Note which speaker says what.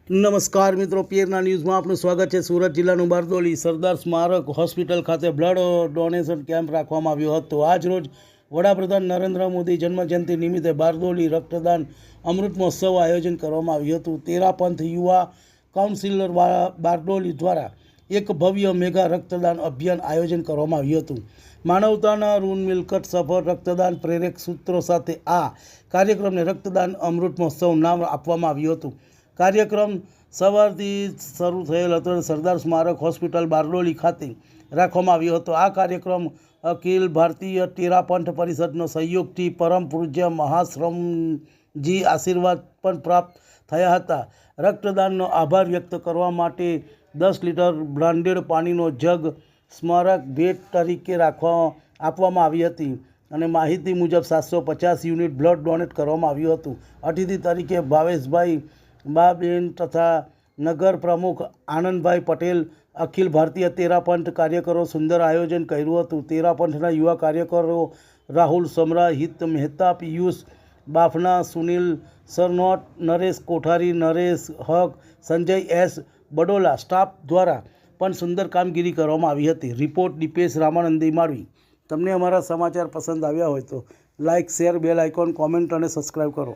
Speaker 1: નમસ્કાર મિત્રો, પીરના ન્યૂઝમાં આપનું સ્વાગત છે। સુરત જિલ્લાનું બારડોલી સરદાર સ્મારક હોસ્પિટલ ખાતે બ્લડ ડોનેશન કેમ્પ રાખવામાં આવ્યો હતો। આજરોજ વડાપ્રધાન નરેન્દ્ર મોદી જન્મજયંતિ નિમિત્તે બારડોલી રક્તદાન અમૃત મહોત્સવ આયોજન કરવામાં આવ્યું હતું। તેરાપંથ યુવા કાઉન્સિલર બારડોલી દ્વારા એક ભવ્ય મેગા રક્તદાન અભિયાન આયોજન કરવામાં આવ્યું હતું। માનવતાના ઋણ મિલકત સફળ રક્તદાન પ્રેરક સૂત્રો સાથે આ કાર્યક્રમને રક્તદાન અમૃત મહોત્સવ નામ આપવામાં આવ્યું હતું। કાર્યક્રમ સવારથી શરૂ થયેલ હતો અને સરદાર સ્મારક હોસ્પિટલ બારડોલી ખાતે રાખવામાં આવ્યો હતો। આ કાર્યક્રમ અખિલ ભારતીય તેરાપંથ પરિષદનો સહયોગથી પરમ પૂજ્ય મહાશ્રમજી આશીર્વાદ પણ પ્રાપ્ત થયા હતા। રક્તદાનનો આભાર વ્યક્ત કરવા માટે 10 લીટર બ્રાન્ડેડ પાણીનો જગ સ્મારક ભેટ તરીકે આપવામાં આવી હતી અને માહિતી મુજબ 750 યુનિટ બ્લડ ડોનેટ કરવામાં આવ્યું હતું। અતિથિ તરીકે ભાવેશભાઈ બાબેન તથા નગર પ્રમુખ આનંદભાઈ પટેલ, અખિલ ભારતીય તેરાપંથ કાર્યકરો સુંદર આયોજન કર્યું હતું। તેરાપંથના યુવા કાર્યકરો રાહુલ સમરા, હિત મહેતા, પિયુષ બાફના, સુનિલ સરનોટ, નરેશ કોઠારી, નરેશ હક, સંજય એસ બડોલા સ્ટાફ દ્વારા પણ સુંદર કામગીરી કરવામાં આવી હતી। રિપોર્ટ દીપેશ રામાનંદી માળવી। તમને અમારા સમાચાર પસંદ આવ્યા હોય તો like, share, bell icon, comment અને સબસ્ક્રાઈબ કરો।